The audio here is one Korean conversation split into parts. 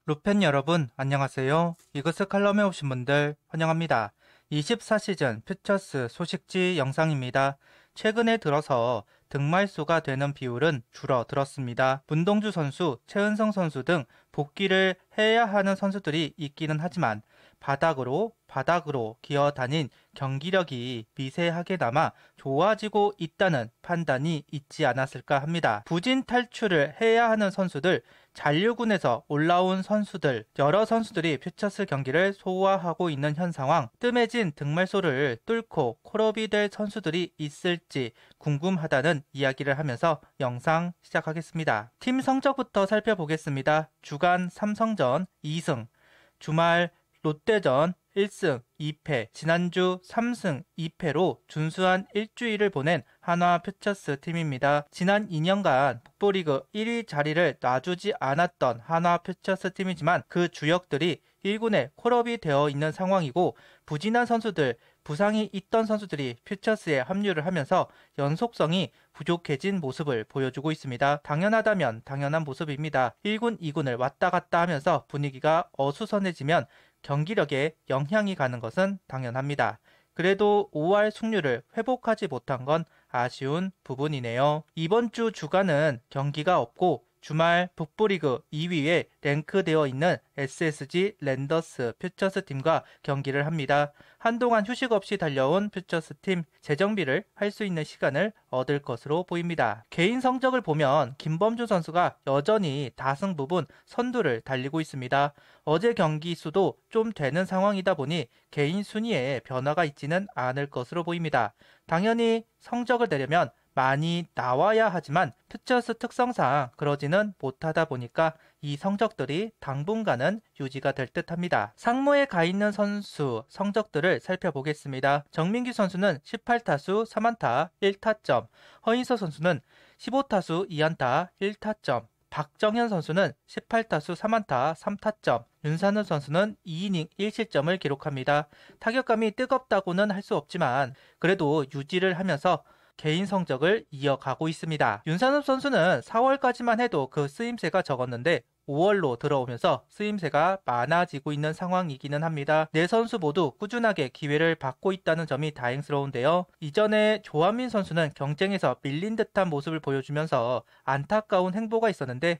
루펜 여러분 안녕하세요. 이그스 칼럼에 오신 분들 환영합니다. 24시즌 퓨처스 소식지 영상입니다. 최근에 들어서 득말수가 되는 비율은 줄어들었습니다. 문동주 선수, 최은성 선수 등 복귀를 해야 하는 선수들이 있기는 하지만 바닥으로 기어다닌 경기력이 미세하게 남아 좋아지고 있다는 판단이 있지 않았을까 합니다. 부진 탈출을 해야 하는 선수들, 잔류군에서 올라온 선수들, 여러 선수들이 퓨처스 경기를 소화하고 있는 현 상황, 뜸해진 득말소를 뚫고 콜업이 될 선수들이 있을지 궁금하다는 이야기를 하면서 영상 시작하겠습니다. 팀 성적부터 살펴보겠습니다. 주간 삼성전 2승, 주말 롯데전 1승 2패, 지난주 3승 2패로 준수한 일주일을 보낸 한화 퓨처스 팀입니다. 지난 2년간 북부리그 1위 자리를 놔주지 않았던 한화 퓨처스 팀이지만 그 주역들이 1군에 콜업이 되어 있는 상황이고 부진한 선수들, 부상이 있던 선수들이 퓨처스에 합류를 하면서 연속성이 부족해진 모습을 보여주고 있습니다. 당연하다면 당연한 모습입니다. 1군, 2군을 왔다 갔다 하면서 분위기가 어수선해지면 경기력에 영향이 가는 것은 당연합니다. 그래도 5할 승률을 회복하지 못한 건 아쉬운 부분이네요. 이번 주 주간은 경기가 없고 주말 북부리그 2위에 랭크되어 있는 SSG 랜더스 퓨처스 팀과 경기를 합니다. 한동안 휴식 없이 달려온 퓨처스 팀 재정비를 할 수 있는 시간을 얻을 것으로 보입니다. 개인 성적을 보면 김범주 선수가 여전히 다승 부분 선두를 달리고 있습니다. 어제 경기 수도 좀 되는 상황이다 보니 개인 순위에 변화가 있지는 않을 것으로 보입니다. 당연히 성적을 내려면 많이 나와야 하지만 퓨처스 특성상 그러지는 못하다 보니까 이 성적들이 당분간은 유지가 될 듯합니다. 상무에 가 있는 선수 성적들을 살펴보겠습니다. 정민기 선수는 18타수 3안타 1타점, 허인서 선수는 15타수 2안타 1타점, 박정현 선수는 18타수 3안타 3타점, 윤산우 선수는 2이닝 1실점을 기록합니다. 타격감이 뜨겁다고는 할 수 없지만 그래도 유지를 하면서 개인 성적을 이어가고 있습니다. 윤산우 선수는 4월까지만 해도 그 쓰임새가 적었는데 5월로 들어오면서 쓰임새가 많아지고 있는 상황이기는 합니다. 네 선수 모두 꾸준하게 기회를 받고 있다는 점이 다행스러운데요. 이전에 조한민 선수는 경쟁에서 밀린 듯한 모습을 보여주면서 안타까운 행보가 있었는데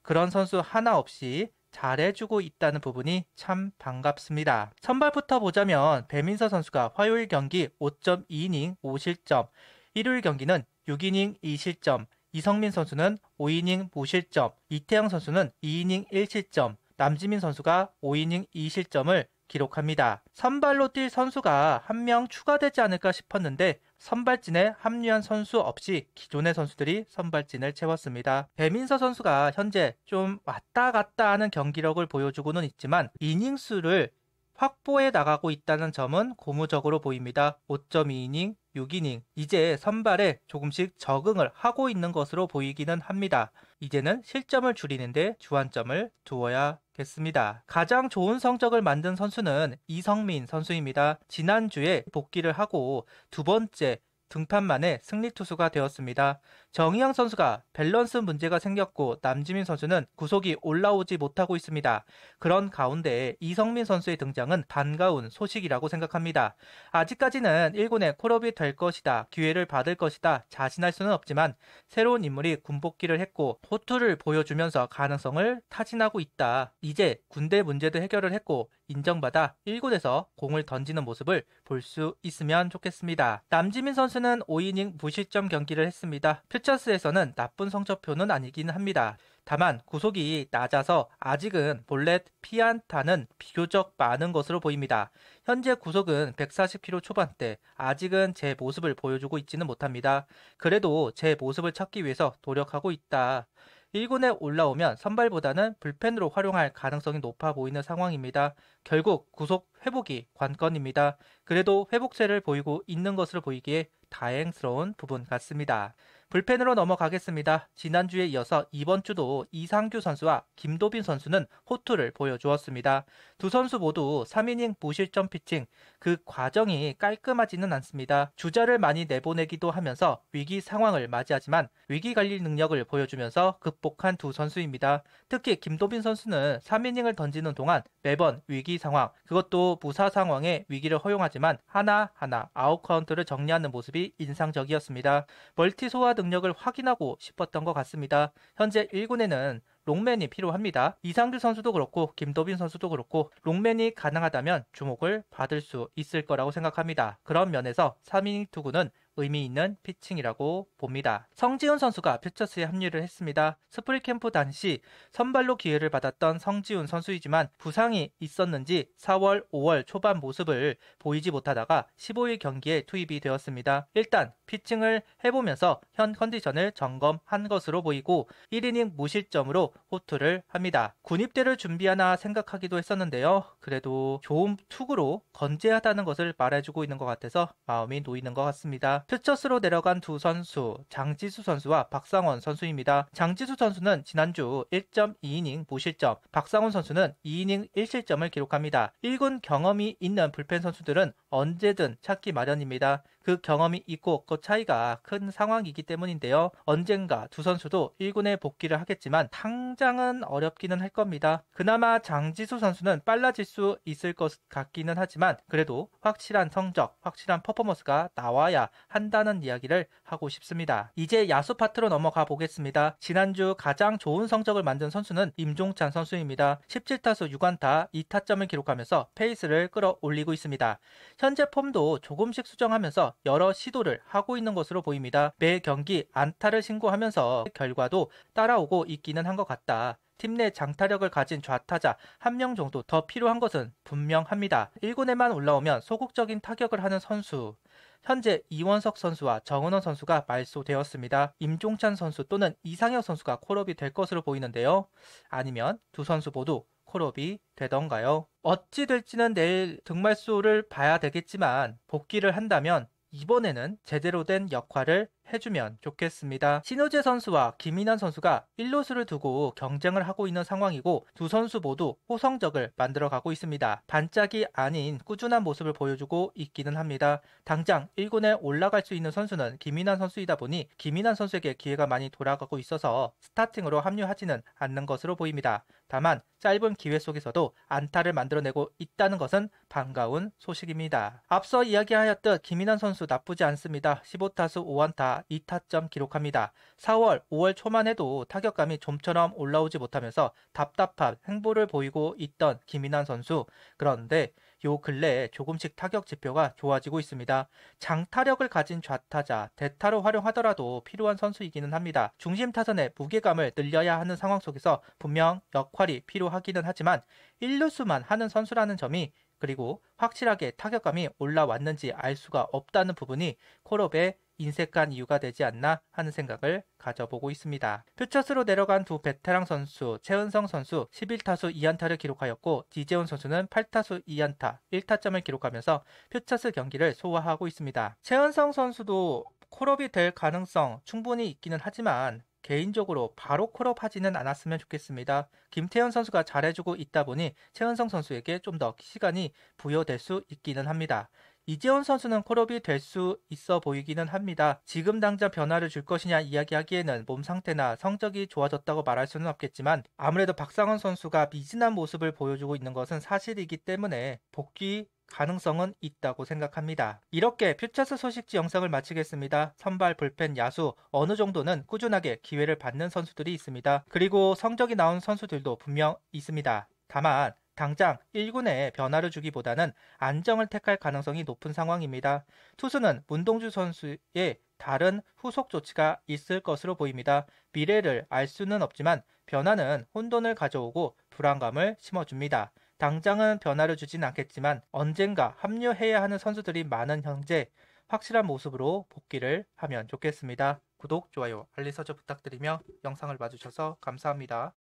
그런 선수 하나 없이 잘해주고 있다는 부분이 참 반갑습니다. 선발부터 보자면 배민서 선수가 화요일 경기 5.2이닝 5실점, 일요일 경기는 6이닝 2실점, 이성민 선수는 5이닝 무실점, 이태영 선수는 2이닝 1실점, 남지민 선수가 5이닝 2실점을 기록합니다. 선발로 뛸 선수가 한 명 추가되지 않을까 싶었는데 선발진에 합류한 선수 없이 기존의 선수들이 선발진을 채웠습니다. 배민서 선수가 현재 좀 왔다 갔다 하는 경기력을 보여주고는 있지만 이닝 수를 확보해 나가고 있다는 점은 고무적으로 보입니다. 5.2이닝, 6이닝, 이제 선발에 조금씩 적응을 하고 있는 것으로 보이기는 합니다. 이제는 실점을 줄이는데 주안점을 두어야겠습니다. 가장 좋은 성적을 만든 선수는 이성민 선수입니다. 지난주에 복귀를 하고 두 번째 등판 만에 승리 투수가 되었습니다. 정희영 선수가 밸런스 문제가 생겼고 남지민 선수는 구속이 올라오지 못하고 있습니다. 그런 가운데 이성민 선수의 등장은 반가운 소식이라고 생각합니다. 아직까지는 1군에 콜업이 될 것이다, 기회를 받을 것이다 자신할 수는 없지만 새로운 인물이 군복귀를 했고 호투를 보여주면서 가능성을 타진하고 있다. 이제 군대 문제도 해결을 했고 인정받아 1군에서 공을 던지는 모습을 볼 수 있으면 좋겠습니다. 남지민 선수는 5이닝 무실점 경기를 했습니다. 퓨처스에서는 나쁜 성적표는 아니긴 합니다. 다만 구속이 낮아서 아직은 볼넷 피안타는 비교적 많은 것으로 보입니다. 현재 구속은 140km 초반대, 아직은 제 모습을 보여주고 있지는 못합니다. 그래도 제 모습을 찾기 위해서 노력하고 있다. 1군에 올라오면 선발보다는 불펜으로 활용할 가능성이 높아 보이는 상황입니다. 결국 구속 회복이 관건입니다. 그래도 회복세를 보이고 있는 것으로 보이기에 다행스러운 부분 같습니다. 불펜으로 넘어가겠습니다. 지난주에 이어서 이번 주도 이상규 선수와 김도빈 선수는 호투를 보여주었습니다. 두 선수 모두 3이닝 무실점 피칭, 그 과정이 깔끔하지는 않습니다. 주자를 많이 내보내기도 하면서 위기 상황을 맞이하지만 위기 관리 능력을 보여주면서 극복한 두 선수입니다. 특히 김도빈 선수는 3이닝을 던지는 동안 매번 위기 상황, 그것도 무사 상황에 위기를 허용하지만 하나하나 아웃 카운트를 정리하는 모습이 인상적이었습니다. 멀티 소화 능력을 확인하고 싶었던 것 같습니다. 현재 1군에는 롱맨이 필요합니다. 이상규 선수도 그렇고 김도빈 선수도 그렇고 롱맨이 가능하다면 주목을 받을 수 있을 거라고 생각합니다. 그런 면에서 3이닝 투구는 의미 있는 피칭이라고 봅니다. 성지훈 선수가 퓨처스에 합류를 했습니다. 스프링 캠프 당시 선발로 기회를 받았던 성지훈 선수이지만 부상이 있었는지 4월, 5월 초반 모습을 보이지 못하다가 15일 경기에 투입이 되었습니다. 일단 피칭을 해보면서 현 컨디션을 점검한 것으로 보이고 1이닝 무실점으로 호투를 합니다. 군입대를 준비하나 생각하기도 했었는데요. 그래도 좋은 투구로 건재하다는 것을 말해주고 있는 것 같아서 마음이 놓이는 것 같습니다. 퓨처스로 내려간 두 선수, 장지수 선수와 박상원 선수입니다. 장지수 선수는 지난주 1.2이닝 무실점, 박상원 선수는 2이닝 1실점을 기록합니다. 1군 경험이 있는 불펜 선수들은 언제든 찾기 마련입니다. 그 경험이 있고 그 차이가 큰 상황이기 때문인데요. 언젠가 두 선수도 1군에 복귀를 하겠지만 당장은 어렵기는 할 겁니다. 그나마 장지수 선수는 빨라질 수 있을 것 같기는 하지만 그래도 확실한 성적, 확실한 퍼포먼스가 나와야 한다는 이야기를 하고 싶습니다. 이제 야수 파트로 넘어가 보겠습니다. 지난주 가장 좋은 성적을 만든 선수는 임종찬 선수입니다. 17타수 6안타 2타점을 기록하면서 페이스를 끌어올리고 있습니다. 현재 폼도 조금씩 수정하면서 여러 시도를 하고 있는 것으로 보입니다. 매 경기 안타를 신고하면서 결과도 따라오고 있기는 한 것 같다. 팀 내 장타력을 가진 좌타자 한 명 정도 더 필요한 것은 분명합니다. 1군에만 올라오면 소극적인 타격을 하는 선수. 현재 이원석 선수와 정은원 선수가 말소되었습니다. 임종찬 선수 또는 이상혁 선수가 콜업이 될 것으로 보이는데요. 아니면 두 선수 모두 콜업이 되던가요? 어찌 될지는 내일 등말소를 봐야 되겠지만 복귀를 한다면 이번에는 제대로 된 역할을 해주면 좋겠습니다. 신우재 선수와 김인환 선수가 1루수를 두고 경쟁을 하고 있는 상황이고 두 선수 모두 호성적을 만들어가고 있습니다. 반짝이 아닌 꾸준한 모습을 보여주고 있기는 합니다. 당장 1군에 올라갈 수 있는 선수는 김인환 선수이다 보니 김인환 선수에게 기회가 많이 돌아가고 있어서 스타팅으로 합류하지는 않는 것으로 보입니다. 다만 짧은 기회 속에서도 안타를 만들어내고 있다는 것은 반가운 소식입니다. 앞서 이야기하였듯 김인환 선수 나쁘지 않습니다. 15타수 5안타 2타점 기록합니다. 4월, 5월 초만 해도 타격감이 좀처럼 올라오지 못하면서 답답한 행보를 보이고 있던 김인환 선수. 그런데 요 근래에 조금씩 타격 지표가 좋아지고 있습니다. 장타력을 가진 좌타자, 대타로 활용하더라도 필요한 선수이기는 합니다. 중심 타선의 무게감을 늘려야 하는 상황 속에서 분명 역할이 필요하기는 하지만 1루수만 하는 선수라는 점이 그리고 확실하게 타격감이 올라왔는지 알 수가 없다는 부분이 콜업의 인색한 이유가 되지 않나 하는 생각을 가져보고 있습니다. 퓨처스로 내려간 두 베테랑 선수 최은성 선수 11타수 2안타를 기록하였고 이재훈 선수는 8타수 2안타 1타점을 기록하면서 퓨처스 경기를 소화하고 있습니다. 최은성 선수도 콜업이 될 가능성 충분히 있기는 하지만 개인적으로 바로 콜업하지는 않았으면 좋겠습니다. 김태현 선수가 잘해주고 있다 보니 최은성 선수에게 좀 더 시간이 부여될 수 있기는 합니다. 이재원 선수는 콜업이 될 수 있어 보이기는 합니다. 지금 당장 변화를 줄 것이냐 이야기하기에는 몸 상태나 성적이 좋아졌다고 말할 수는 없겠지만 아무래도 박상원 선수가 미진한 모습을 보여주고 있는 것은 사실이기 때문에 복귀 가능성은 있다고 생각합니다. 이렇게 퓨처스 소식지 영상을 마치겠습니다. 선발, 불펜, 야수 어느 정도는 꾸준하게 기회를 받는 선수들이 있습니다. 그리고 성적이 나온 선수들도 분명 있습니다. 다만 당장 1군에 변화를 주기보다는 안정을 택할 가능성이 높은 상황입니다. 투수는 문동주 선수의 다른 후속 조치가 있을 것으로 보입니다. 미래를 알 수는 없지만 변화는 혼돈을 가져오고 불안감을 심어줍니다. 당장은 변화를 주진 않겠지만 언젠가 합류해야 하는 선수들이 많은 현재 확실한 모습으로 복귀를 하면 좋겠습니다. 구독, 좋아요, 알림 설정 부탁드리며 영상을 봐주셔서 감사합니다.